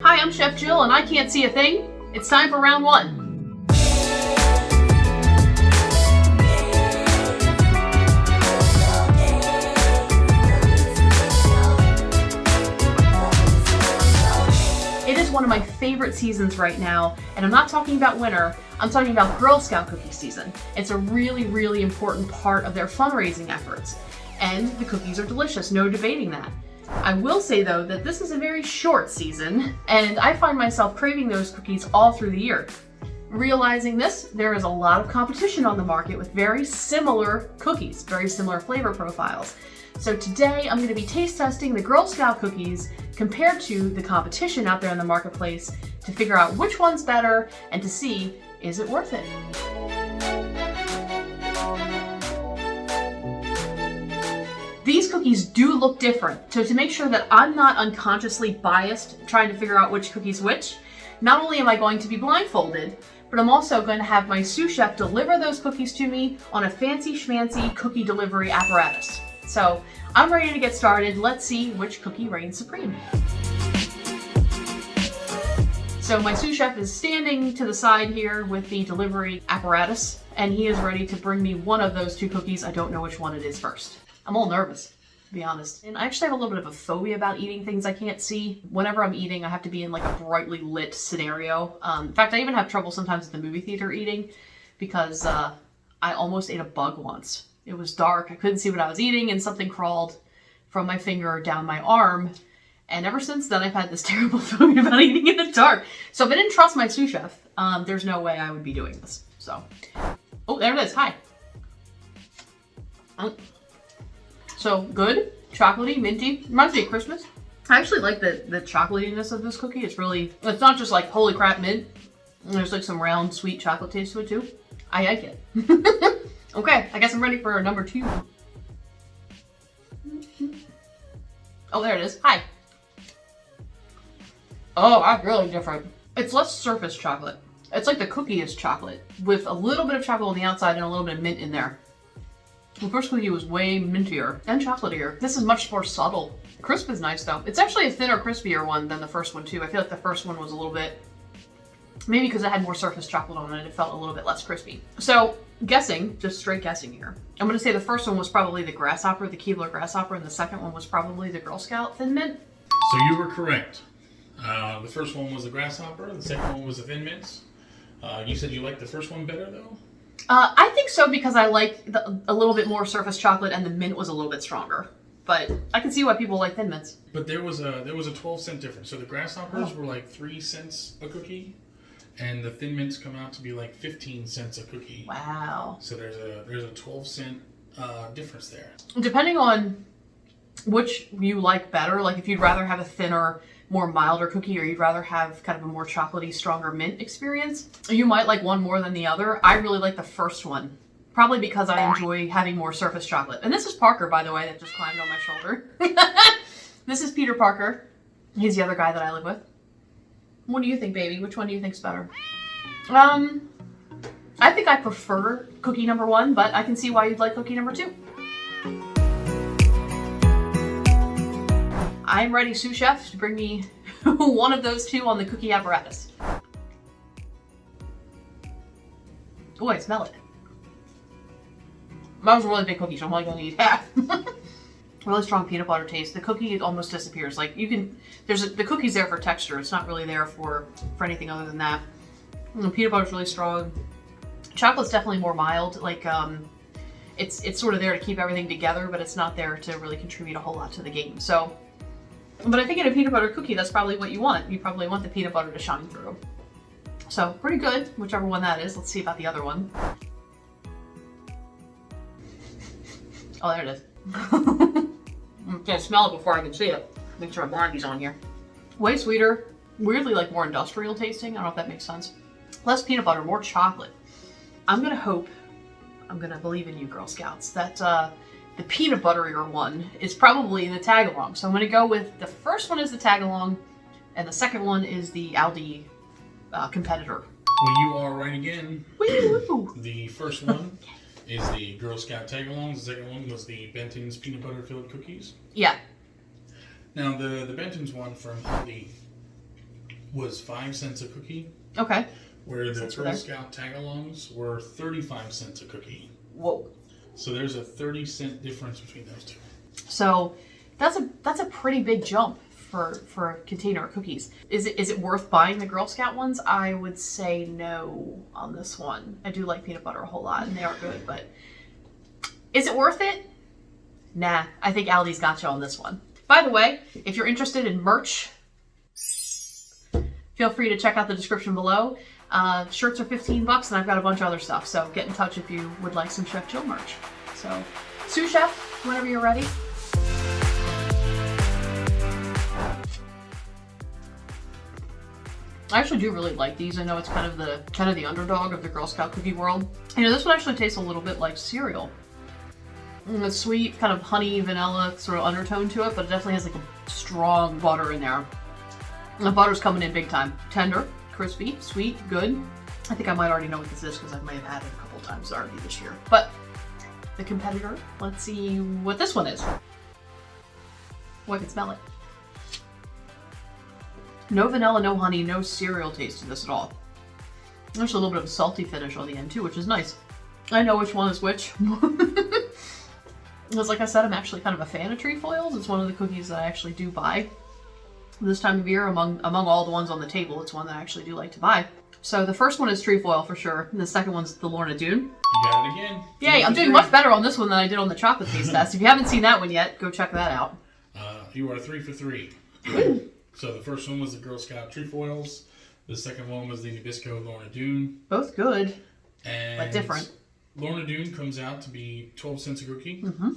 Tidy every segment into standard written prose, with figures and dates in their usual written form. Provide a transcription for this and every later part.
Hi, I'm Chef Jill, and I can't see a thing. It's time for round one. It is one of my favorite seasons right now, and I'm not talking about winter, I'm talking about Girl Scout cookie season. It's a really, really important part of their fundraising efforts, and the cookies are delicious, no debating that. I will say though that this is a very short season, and I find myself craving those cookies all through the year. Realizing this, there is a lot of competition on the market with very similar cookies, very similar flavor profiles. So today I'm going to be taste testing the Girl Scout cookies compared to the competition out there in the marketplace to figure out which one's better and to see, is it worth it? These cookies do look different, so to make sure that I'm not unconsciously biased trying to figure out which cookie's which, not only am I going to be blindfolded, but I'm also going to have my sous chef deliver those cookies to me on a fancy schmancy cookie delivery apparatus. So I'm ready to get started. Let's see which cookie reigns supreme. So my sous chef is standing to the side here with the delivery apparatus, and he is ready to bring me one of those two cookies. I don't know which one it is first. I'm all nervous, to be honest. And I actually have a little bit of a phobia about eating things I can't see. Whenever I'm eating, I have to be in like a brightly lit scenario. In fact, I even have trouble sometimes at the movie theater eating because I almost ate a bug once. It was dark, I couldn't see what I was eating, and something crawled from my finger down my arm. And ever since then, I've had this terrible phobia about eating in the dark. So if I didn't trust my sous chef, there's no way I would be doing this. So, oh, there it is, hi. So good, chocolatey, minty, reminds me of Christmas. I actually like the chocolatiness of this cookie. It's not just like holy crap mint. There's like some round sweet chocolate taste to it too. I like it. Okay, I guess I'm ready for number two. Oh, there it is, hi. Oh, that's really different. It's less surface chocolate. It's like the cookie is chocolate with a little bit of chocolate on the outside and a little bit of mint in there. The first cookie was way mintier and chocolatier. This is much more subtle. Crisp is nice though. It's actually a thinner, crispier one than the first one too. I feel like the first one was a little bit, maybe because it had more surface chocolate on it, it felt a little bit less crispy. So guessing, just straight guessing here, I'm gonna say the first one was probably the grasshopper, the Keebler grasshopper, and the second one was probably the Girl Scout Thin Mint. So you were correct. The first one was the grasshopper, the second one was the Thin Mints. You said you liked the first one better though? I think so because I like a little bit more surface chocolate and the mint was a little bit stronger. But I can see why people like Thin Mints. But there was a 12-cent difference. So the grasshoppers were like 3 cents a cookie, and the Thin Mints come out to be like 15 cents a cookie. Wow. So there's a 12-cent difference there. Depending on which you like better, like if you'd rather have a thinner, more milder cookie or you'd rather have kind of a more chocolatey, stronger mint experience, you might like one more than the other. I really like the first one, probably because I enjoy having more surface chocolate. And this is Parker, by the way, that just climbed on my shoulder. This is Peter Parker. He's the other guy that I live with. What do you think, baby? Which one do you think's better? I think I prefer cookie number one, but I can see why you'd like cookie number two. I'm ready, sous chef, to bring me one of those two on the cookie apparatus. Oh, I smell it. That was a really big cookie, so I'm only going to eat half. Really strong peanut butter taste. The cookie almost disappears. Like the cookie's there for texture. It's not really there for anything other than that. And the peanut butter's really strong. Chocolate's definitely more mild. Like it's sort of there to keep everything together, but it's not there to really contribute a whole lot to the game. So. But I think in a peanut butter cookie, that's probably what you want. You probably want the peanut butter to shine through. So pretty good, whichever one that is. Let's see about the other one. Oh, there it is. I'm gonna smell it before I can see it. Make sure my blindy's on here. Way sweeter, weirdly like more industrial tasting. I don't know if that makes sense. Less peanut butter, more chocolate. I'm gonna believe in you, Girl Scouts, that the peanut butterier one is probably the tag-along. So I'm going to go with the first one is the tag-along, and the second one is the Aldi competitor. Well, you are right again. Woo-hoo. The first one is the Girl Scout tag-alongs. The second one was the Benton's peanut butter filled cookies. Yeah. Now the Benton's one from Aldi was 5 cents a cookie, Okay. where the Cents for Girl there. Scout tag-alongs were 35 cents a cookie. Whoa. So there's a 30-cent difference between those two. So that's a pretty big jump for a container of cookies. Is it worth buying the Girl Scout ones? I would say no on this one. I do like peanut butter a whole lot, and they are good, but is it worth it? Nah, I think Aldi's got you on this one. By the way, if you're interested in merch, feel free to check out the description below. Shirts are $15, and I've got a bunch of other stuff, so get in touch if you would like some Chef Jill merch. So, sous chef, whenever you're ready. I actually do really like these. I know it's kind of the underdog of the Girl Scout cookie world. You know, this one actually tastes a little bit like cereal. A sweet, kind of honey, vanilla sort of undertone to it, but it definitely has like a strong butter in there. And the butter's coming in big time. Tender, crispy, sweet, good. I think I might already know what this is because I may have had it a couple times already this year. But the competitor, let's see what this one is. Oh, I can smell it. No vanilla, no honey, no cereal taste to this at all. There's a little bit of a salty finish on the end too, which is nice. I know which one is which. Because like I said, I'm actually kind of a fan of trefoils. It's one of the cookies that I actually do buy this time of year. Among all the ones on the table, it's one that I actually do like to buy. So the first one is trefoil for sure, and the second one's the Lorna Doone. You got it again. Yay, I'm doing much better on this one than I did on the chocolate taste test. If you haven't seen that one yet, go check that out. You are 3 for 3. So the first one was the Girl Scout trefoils. The second one was the Nabisco Lorna Doone. Both good, And but different. Lorna Doone comes out to be 12 cents a cookie. Mm-hmm.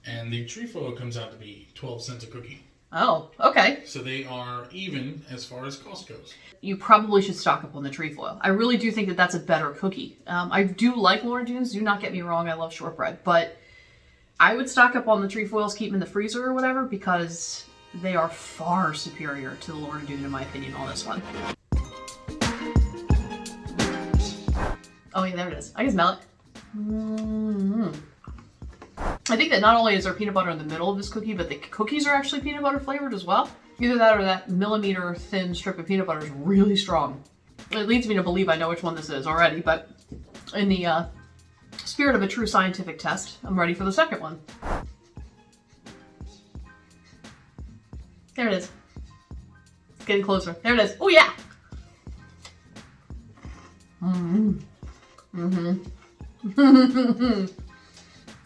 And the trefoil comes out to be 12 cents a cookie. Oh, okay. So they are even as far as cost goes. You probably should stock up on the trefoil. I really do think that that's a better cookie. I do like Lorna Doones. Do not get me wrong. I love shortbread. But I would stock up on the trefoils, keep them in the freezer or whatever, because they are far superior to the Lorna Doone, in my opinion, on this one. Oh, yeah, there it is. I can smell it. Mm-hmm. I think that not only is there peanut butter in the middle of this cookie, but the cookies are actually peanut butter flavored as well. Either that or that millimeter thin strip of peanut butter is really strong. It leads me to believe I know which one this is already, but in the spirit of a true scientific test, I'm ready for the second one. There it is. It's getting closer. There it is. Oh, yeah! Mm-hmm. Mm-hmm.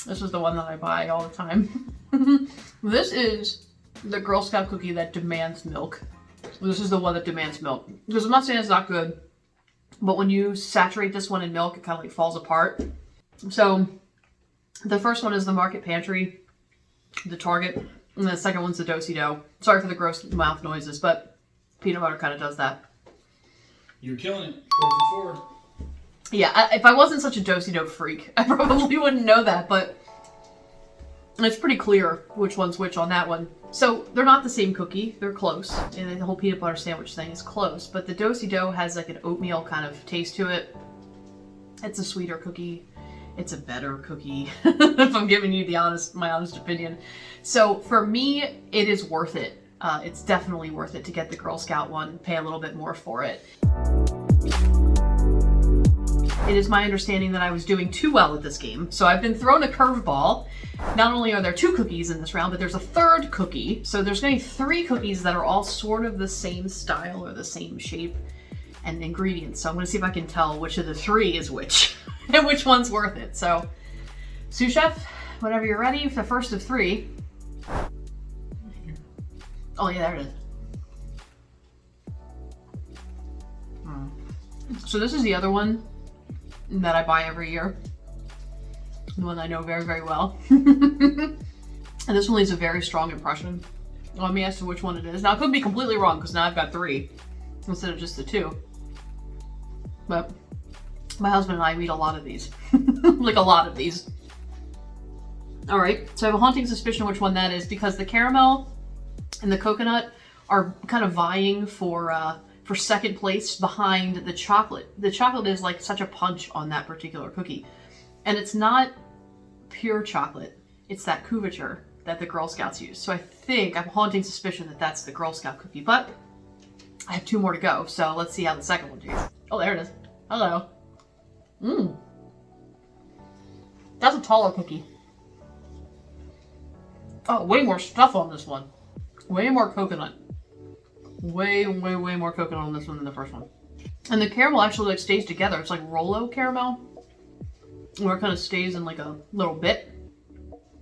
This is the one that I buy all the time. This is the Girl Scout cookie that demands milk. This is the one that demands milk. Because I'm not saying it's not good, but when you saturate this one in milk, it kind of like falls apart. So the first one is the Market Pantry, the Target, and the second one's the Do-Si-Do. Sorry for the gross mouth noises, but peanut butter kind of does that. You're killing it. 4 for 4. Yeah, if I wasn't such a Do-Si-Do freak, I probably wouldn't know that, but it's pretty clear which one's which on that one. So they're not the same cookie, they're close, and the whole peanut butter sandwich thing is close, but the Do-Si-Do has like an oatmeal kind of taste to it. It's a sweeter cookie. It's a better cookie, if I'm giving you my honest opinion. So for me, it is worth it. It's definitely worth it to get the Girl Scout one, pay a little bit more for it. It is my understanding that I was doing too well at this game, so I've been thrown a curveball. Not only are there 2 cookies in this round, but there's a third cookie. So there's going to be 3 cookies that are all sort of the same style or the same shape and ingredients. So I'm going to see if I can tell which of the 3 is which and which one's worth it. So, sous chef, whenever you're ready, the first of 3. Oh yeah, there it is. So this is the other one that I buy every year. The one I know very, very well. And this one leaves a very strong impression on me as to which one it is. Now, I could be completely wrong because now I've got 3 instead of just the 2. But my husband and I eat a lot of these. Like a lot of these. Alright, so I have a haunting suspicion which one that is because the caramel and the coconut are kind of vying for second place behind the chocolate. The chocolate is like such a punch on that particular cookie. And it's not pure chocolate. It's that couverture that the Girl Scouts use. So I have a haunting suspicion that that's the Girl Scout cookie. But I have 2 more to go, so let's see how the second one tastes. Oh, there it is. Hello. Mmm. That's a taller cookie. Oh, way more stuff on this one. Way more coconut. Way more coconut on this one than the first one. And the caramel actually like stays together. It's like Rolo caramel, where it kind of stays in like a little bit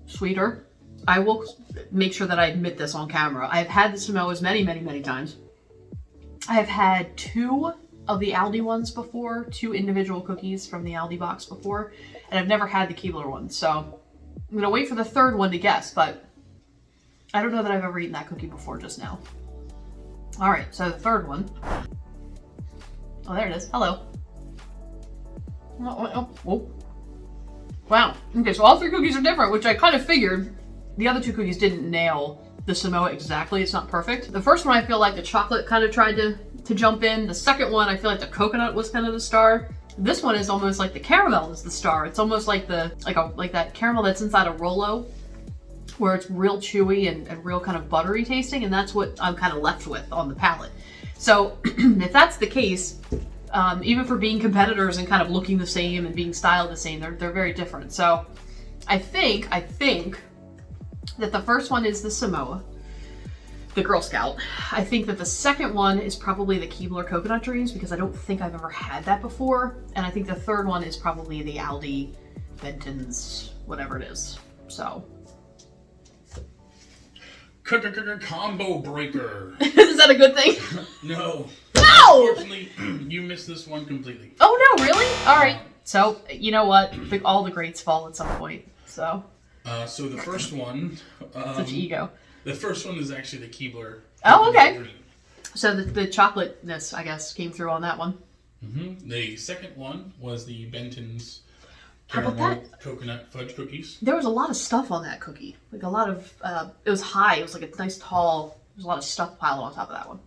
sweeter. I will make sure that I admit this on camera. I've had the Samoas many times. I have had 2 of the Aldi ones before, 2 individual cookies from the Aldi box before, and I've never had the Keebler one. So I'm gonna wait for the third one to guess, but I don't know that I've ever eaten that cookie before just now. All right, so the third one. Oh, there it is. Hello. Oh. Wow. Okay, so all 3 cookies are different, which I kind of figured. The other 2 cookies didn't nail the Samoa exactly. It's not perfect. The first one, I feel like the chocolate kind of tried to jump in. The second one, I feel like the coconut was kind of the star. This one is almost like the caramel is the star. It's almost like like that caramel that's inside a Rolo, where it's real chewy and real kind of buttery tasting, and that's what I'm kind of left with on the palate. So if that's the case, even for being competitors and kind of looking the same and being styled the same, they're very different. So I think that the first one is the Samoa, the Girl Scout. I think that the second one is probably the Keebler Coconut Dreams, because I don't think I've ever had that before. And I think the third one is probably the Aldi Benton's, whatever it is. So. Combo breaker. Is that a good thing? No. No! Unfortunately, you missed this one completely. Oh no, really? Alright. So, you know what? All the greats fall at some point. So. So the first one... Such ego. The first one is actually the Keebler. Oh, okay. Dream. So the chocolateness, I guess, came through on that one. Mm-hmm. The second one was the Benton's caramel coconut fudge cookies. There was a lot of stuff on that cookie. Like a lot of... it was high. It was like a nice tall... There's a lot of stuff piled on top of that one.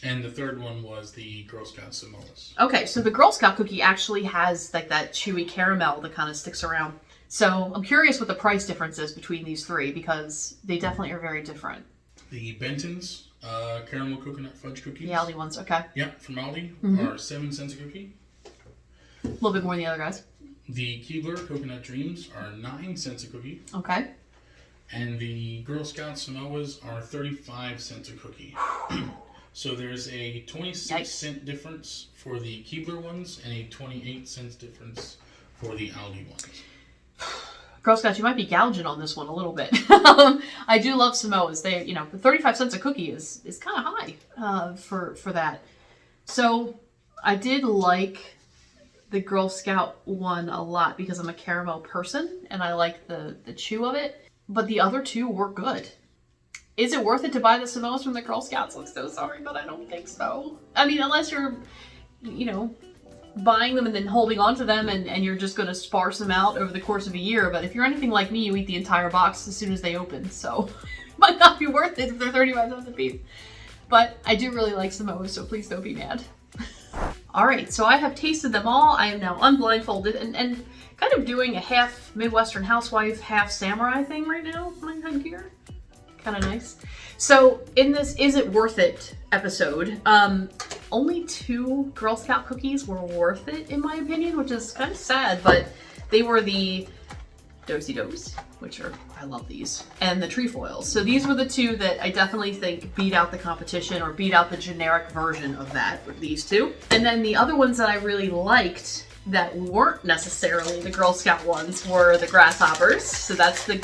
And the third one was the Girl Scout Samoas. Okay, so the Girl Scout cookie actually has like that chewy caramel that kind of sticks around. So I'm curious what the price difference is between these 3, because they definitely are very different. The Benton's caramel coconut fudge cookies. The Aldi ones, okay. Yeah, from Aldi are 7 cents a cookie. A little bit more than the other guys. The Keebler Coconut Dreams are 9 cents a cookie. Okay. And the Girl Scout Samoas are 35 cents a cookie. So there's a 26-cent difference for the Keebler ones and a 28-cent difference for the Aldi ones. Girl Scouts, you might be gouging on this one a little bit. I do love Samoas. They, the 35 cents a cookie is kind of high for that. So I did like the Girl Scout one a lot because I'm a caramel person and I like the chew of it. But the other 2 were good. Is it worth it to buy the Samoas from the Girl Scouts? I'm so sorry, but I don't think so. I mean, unless you're, buying them and then holding on to them and you're just going to sparse them out over the course of a year. But if you're anything like me, you eat the entire box as soon as they open. So it might not be worth it if they're 35 cents a piece. But I do really like Samoas, so please don't be mad. Alright, so I have tasted them all. I am now unblindfolded and kind of doing a half Midwestern housewife, half samurai thing right now on my gear. Kind of nice. So in this Is It Worth It episode, only 2 Girl Scout cookies were worth it in my opinion, which is kind of sad, but they were the Do-si-dos, which I love these, and the trefoils. So these were the 2 that I definitely think beat out the competition or beat out the generic version of that with these 2. And then the other ones that I really liked that weren't necessarily the Girl Scout ones were the Grasshoppers. So that's the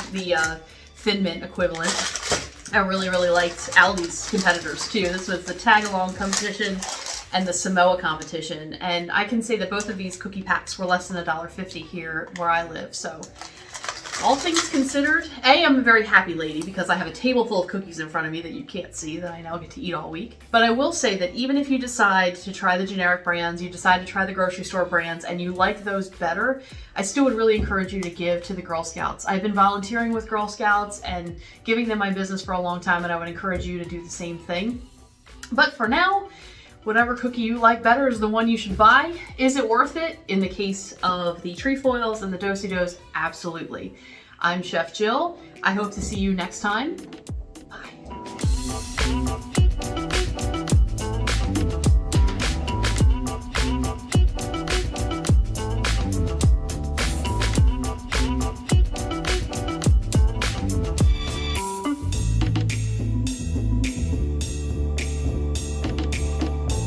Thin Mint equivalent. I really liked Aldi's competitors too. This was the tag along competition and the Samoa competition. And I can say that both of these cookie packs were less than $1.50 here where I live. So all things considered, I'm a very happy lady because I have a table full of cookies in front of me that you can't see that I now get to eat all week. But I will say that even if you decide to try the generic brands, you decide to try the grocery store brands, and you like those better, I still would really encourage you to give to the Girl Scouts. I've been volunteering with Girl Scouts and giving them my business for a long time, and I would encourage you to do the same thing. But for now, whatever cookie you like better is the one you should buy. Is it worth it? In the case of the trefoils and the Do-si-dos, absolutely. I'm Chef Jill. I hope to see you next time.